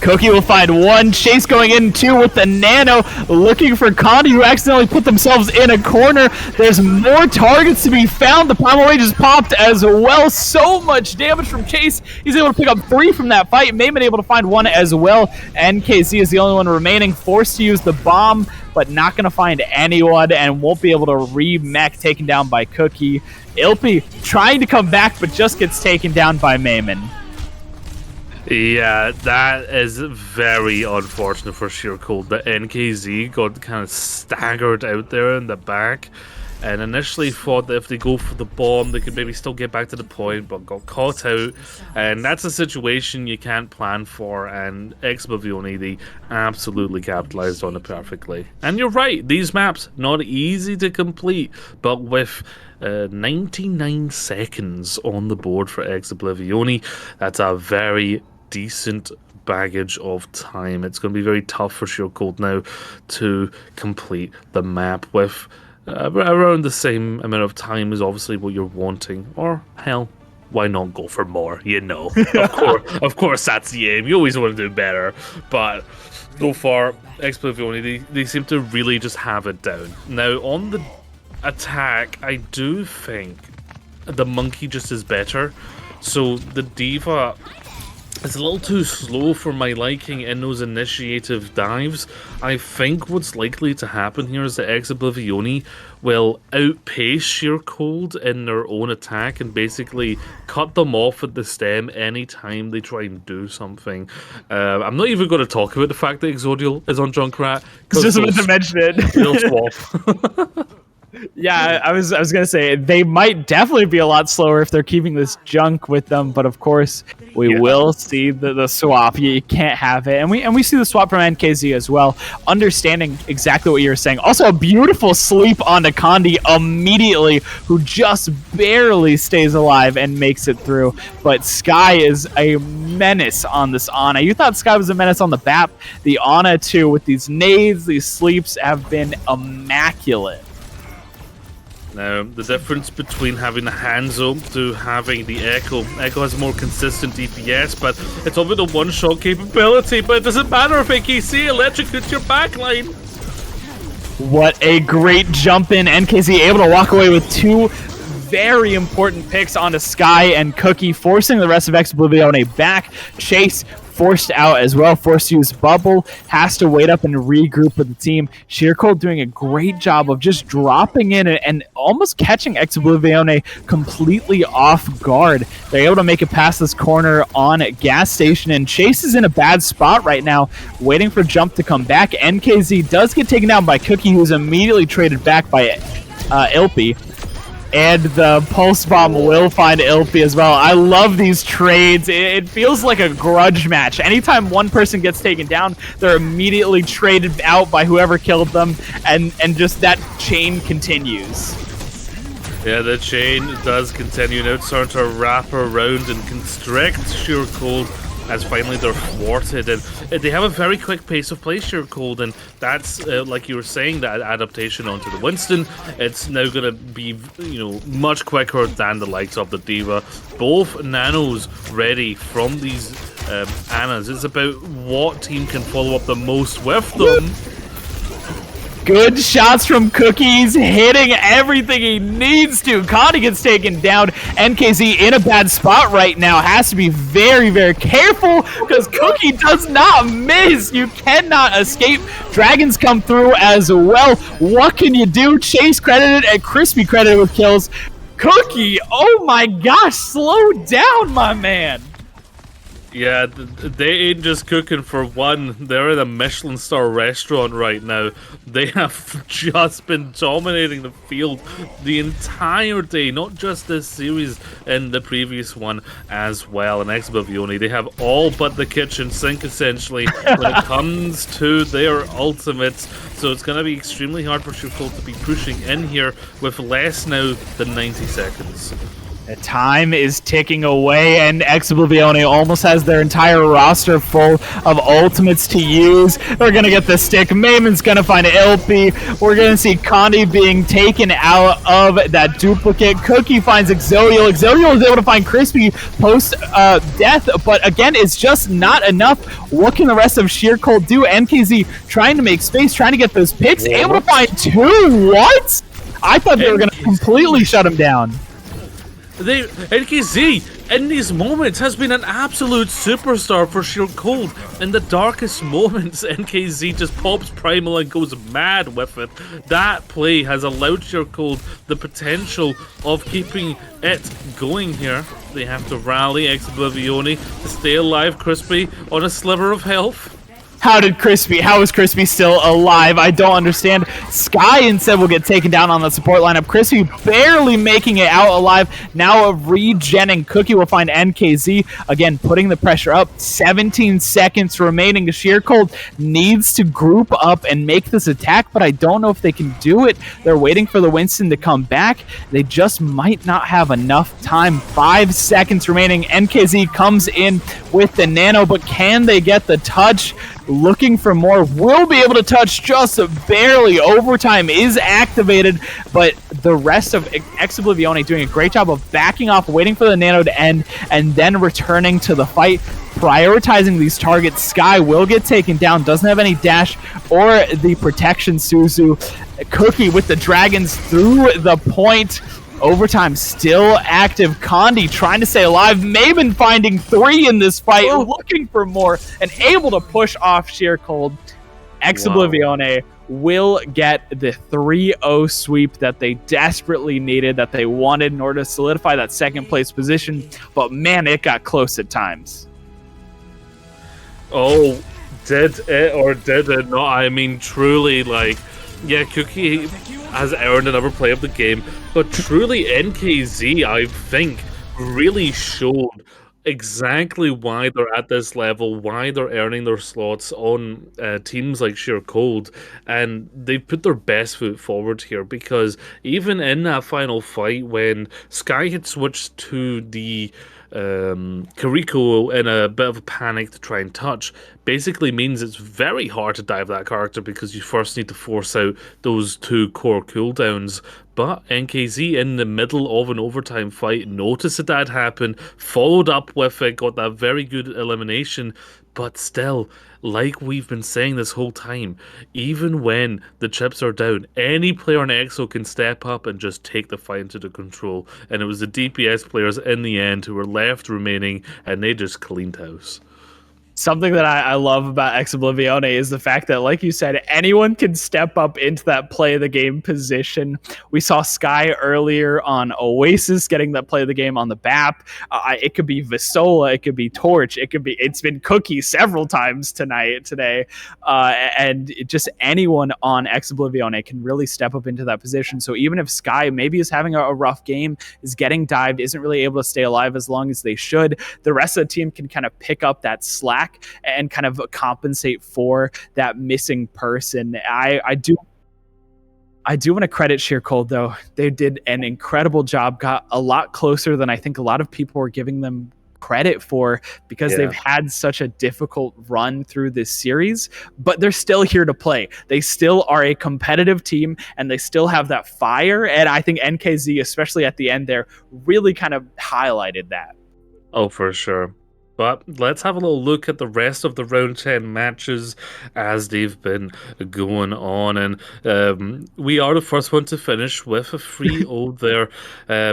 [SPEAKER 1] Cookie will find one. Chase going in two with the Nano, looking for Condi, who accidentally put themselves in a corner. There's more targets to be found. The Primal Rage is popped as well. So much damage from Chase. He's able to pick up 3 from that fight. Mayman able to find 1 as well. NKZ is the only one remaining, forced to use the bomb, but not going to find anyone and won't be able to re-mech, taken down by Cookie. Ilpy trying to come back, but just gets taken down by Mayman.
[SPEAKER 2] Yeah, that is very unfortunate for Sheer Cold. The NKZ got kind of staggered out there in the back. and initially thought that if they go for the bomb, they could maybe still get back to the point, but got caught out. And that's a situation you can't plan for, and Oblivione, they absolutely capitalized on it perfectly. And you're right, these maps, not easy to complete, but with 99 seconds on the board for Oblivione, that's a very decent baggage of time. It's going to be very tough for Sheercold now to complete the map with around the same amount of time as obviously what you're wanting, or hell, why not go for more? You know, of course, that's the aim. You always want to do better, but so far, Oblivione, they seem to really just have it down. Now on the attack, I do think the monkey just is better. So the D.Va is a little too slow for my liking in those initiative dives. I think what's likely to happen here is that Oblivione will outpace Sheercold in their own attack and basically cut them off at the stem anytime they try and do something. I'm not even going to talk about the fact that Exodial is on Junkrat.
[SPEAKER 1] Just about to mention it.
[SPEAKER 2] They'll swap.
[SPEAKER 1] Yeah, I was gonna say they might definitely be a lot slower if they're keeping this junk with them, but of course we will see the swap. You can't have it, and we see the swap from NKZ as well, understanding exactly what you were saying. Also, a beautiful sleep onto Condi immediately, who just barely stays alive and makes it through. But Sky is a menace on this Ana. You thought Sky was a menace on the BAP. The Ana too, with these nades, these sleeps have been immaculate.
[SPEAKER 2] Now, the difference between having the Hanzo to having the EXO. EXO has a more consistent DPS, but it's only the one-shot capability, but it doesn't matter if AKC electrocutes your backline.
[SPEAKER 1] What a great jump in. NKZ able to walk away with two very important picks onto Sky and Cookie, forcing the rest of Oblivione back. Chase forced out as well, forced to use Bubble, has to wait up and regroup with the team. Sheercold doing a great job of just dropping in and almost catching Oblivione completely off guard. They're able to make it past this corner on Gas Station, and Chase is in a bad spot right now, waiting for Jump to come back. NKZ does get taken down by Cookie, who's immediately traded back by Ilpy. And the Pulse Bomb will find Ilpy as well. I love these trades. It feels like a grudge match. Anytime one person gets taken down, they're immediately traded out by whoever killed them, and just that chain continues.
[SPEAKER 2] Yeah, the chain does continue. Now it's starting to wrap around and constrict Sheercold as finally they're thwarted, and they have a very quick pace of play, Sheercold, and that's like you were saying, that adaptation onto the Winston. It's now going to be, much quicker than the likes of the D.Va. Both nanos ready from these Anas. It's about what team can follow up the most with them.
[SPEAKER 1] Good shots from Cookies, hitting everything he needs to. Condi gets taken down. NKZ in a bad spot right now. Has to be very, very careful because Cookie does not miss. You cannot escape. Dragons come through as well. What can you do? Chase credited and Crispy credited with kills. Cookie, oh my gosh, slow down, my man.
[SPEAKER 2] Yeah, they ain't just cooking for one. They're in a Michelin star restaurant right now. They have just been dominating the field the entire day, not just this series, and the previous one as well. And Oblivione, they have all but the kitchen sink essentially when it comes to their ultimates. So it's going to be extremely hard for Sheercold to be pushing in here with less now than 90 seconds.
[SPEAKER 1] The time is ticking away, and Oblivione almost has their entire roster full of ultimates to use. They're going to get the stick. Maymon's going to find Ilpy. We're going to see Condi being taken out of that duplicate. Cookie finds Exodial. Exodial is able to find Crispy post-death, but again, it's just not enough. What can the rest of Sheercold do? NKZ trying to make space, trying to get those picks. What? Able to find two. What? I thought they were going to completely shut him down.
[SPEAKER 2] NKZ in these moments has been an absolute superstar for Sheercold. In the darkest moments, NKZ just pops Primal and goes mad with it. That play has allowed Sheercold the potential of keeping it going here. They have to rally Oblivione to stay alive. Crispy on a sliver of health.
[SPEAKER 1] How is Crispy still alive? I don't understand. Sky instead will get taken down on the support lineup. Crispy barely making it out alive. Now a regenning. Cookie will find NKZ. Again, putting the pressure up. 17 seconds remaining. Sheer Cold needs to group up and make this attack, but I don't know if they can do it. They're waiting for the Winston to come back. They just might not have enough time. 5 seconds remaining. NKZ comes in with the nano, but can they get the touch? Looking for more, will be able to touch just barely. Overtime is activated, but the rest of ExO doing a great job of backing off, waiting for the nano to end, and then returning to the fight, prioritizing these targets. Sky will get taken down, doesn't have any dash or the protection. Suzu. Cookie with the dragons through the point. Overtime still active. Condi trying to stay alive. Maven finding 3 in this fight, looking for more, and able to push off Sheer Cold. ExO will get the 3-0 sweep that they desperately needed, that they wanted in order to solidify that second place position. But man, it got close at times.
[SPEAKER 2] Oh, did it or did it not? I mean, truly, like, yeah, Cookie has earned another play of the game, but truly NKZ, I think, really showed exactly why they're at this level, why they're earning their slots on teams like Sheer Cold, and they put their best foot forward here, because even in that final fight when Sky had switched to the Kiriko in a bit of a panic to try and touch, basically means it's very hard to dive that character because you first need to force out those 2 core cooldowns. But NKZ in the middle of an overtime fight noticed that happen, followed up with it, got that very good elimination. But still, like we've been saying this whole time, even when the chips are down, any player in EXO can step up and just take the fight into the control. And it was the DPS players in the end who were left remaining, and they just cleaned house.
[SPEAKER 1] Something that I love about ExO is the fact that, like you said, anyone can step up into that play of the game position. We saw Sky earlier on Oasis getting that play of the game on the BAP. It could be Visola, it could be Torch, it's been Cookie several times today, and just anyone on ExO can really step up into that position. So even if Sky maybe is having a rough game, is getting dived, isn't really able to stay alive as long as they should, the rest of the team can kind of pick up that slack and kind of compensate for that missing person. I do want to credit Sheer Cold, though. They did an incredible job, got a lot closer than I think a lot of people were giving them credit for, because they've had such a difficult run through this series, but they're still here to play. They still are a competitive team, and they still have that fire, and I think NKZ, especially at the end there, really kind of highlighted that.
[SPEAKER 2] Oh, for sure. But let's have a little look at the rest of the round 10 matches as they've been going on. And we are the first one to finish with a 3-0 there.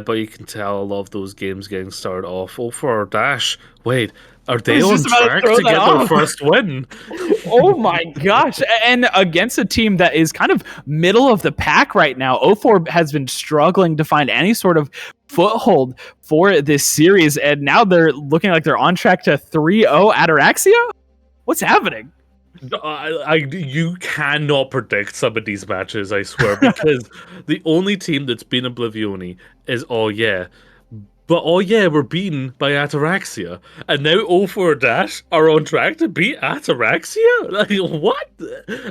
[SPEAKER 2] But you can tell a lot of those games getting started off. Oh, for our Dash. Wait, are they on track to get their first win?
[SPEAKER 1] Oh my gosh. And against a team that is kind of middle of the pack right now, O4 has been struggling to find any sort of foothold for this series, and now they're looking like they're on track to 3-0 Ataraxia? What's happening?
[SPEAKER 2] You cannot predict some of these matches, I swear, because the only team that's been Oblivione is But we're beaten by Ataraxia, and now O4 Dash are on track to beat Ataraxia? Like, what?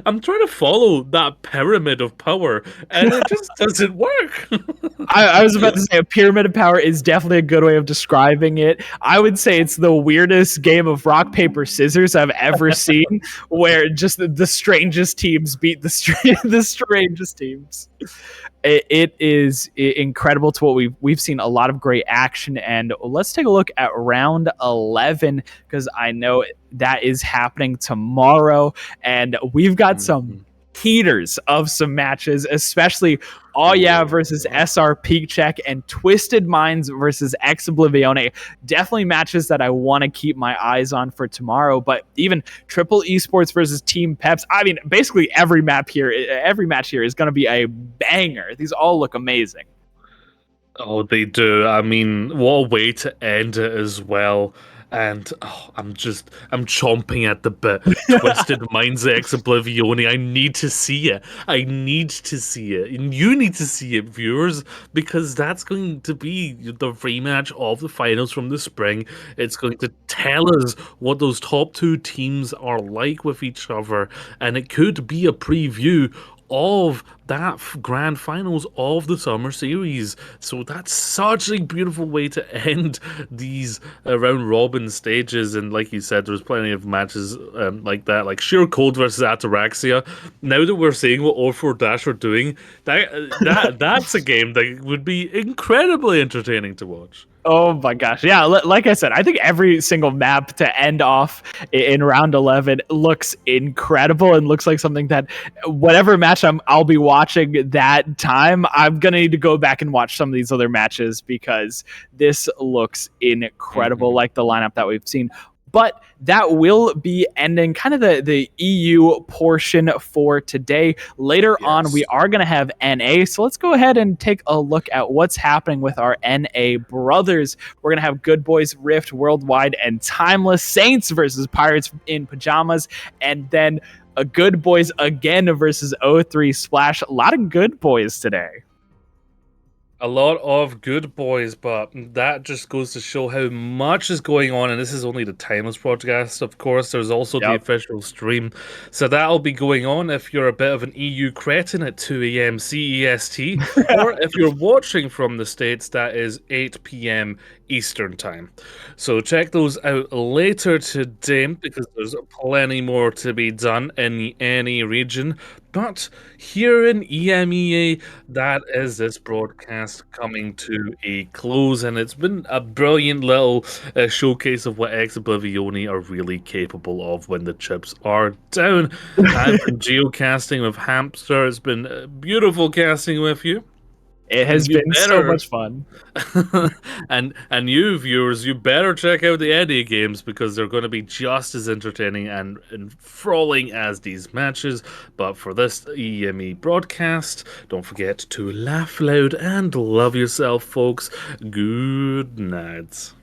[SPEAKER 2] I'm trying to follow that pyramid of power, and it just doesn't work.
[SPEAKER 1] I was about to say a pyramid of power is definitely a good way of describing it. I would say it's the weirdest game of rock, paper, scissors I've ever seen, where just the strangest teams beat the strangest teams. It is incredible to what we've seen a lot of great action. And let's take a look at round 11, because I know that is happening tomorrow, and we've got some heaters of some matches, especially versus SR Peak Check and Twisted Minds versus ExO. Definitely matches that I want to keep my eyes on for tomorrow. But even Triple Esports versus Team Peps, I mean, basically every match here is going to be a banger. These all look amazing.
[SPEAKER 2] Oh, they do. I mean, what a way to end it as well. and I'm chomping at the bit. Twisted Minds X Oblivione. I need to see it. I need to see it. And you need to see it, viewers, because that's going to be the rematch of the finals from the spring. It's going to tell us what those top two teams are like with each other, and it could be a preview of that grand finals of the summer series. So that's such a beautiful way to end these round robin stages. And like you said, there's plenty of matches like that, like Sheer Cold versus Ataraxia. Now that we're seeing what O4 Dash are doing, that's a game that would be incredibly entertaining to watch.
[SPEAKER 1] Oh my gosh. Yeah, like I said, I think every single map to end off in round 11 looks incredible and looks like something that whatever match I'll be watching that time, I'm going to need to go back and watch some of these other matches because this looks incredible, like the lineup that we've seen. But that will be ending kind of the EU portion for today. Later on, we are going to have NA. So let's go ahead and take a look at what's happening with our NA brothers. We're going to have Good Boys, Rift, Worldwide, and Timeless, Saints versus Pirates in Pajamas, and then a Good Boys again versus O3 Splash. A lot of Good Boys today.
[SPEAKER 2] A lot of Good Boys, but that just goes to show how much is going on. And this is only the Timeless broadcast, of course. There's also the official stream. So that'll be going on if you're a bit of an EU cretin at 2 a.m. CEST. Or if you're watching from the States, that is 8 p.m. Eastern Time. So check those out later today because there's plenty more to be done in any region. But here in EMEA, that is this broadcast coming to a close, and it's been a brilliant little showcase of what ExO are really capable of when the chips are down. I've been geocasting with Hamster. It's been beautiful casting with you.
[SPEAKER 1] It has been so much fun.
[SPEAKER 2] and you viewers, you better check out the Eddie games because they're going to be just as entertaining and enthralling as these matches. But for this EME broadcast, don't forget to laugh loud and love yourself, folks. Good night.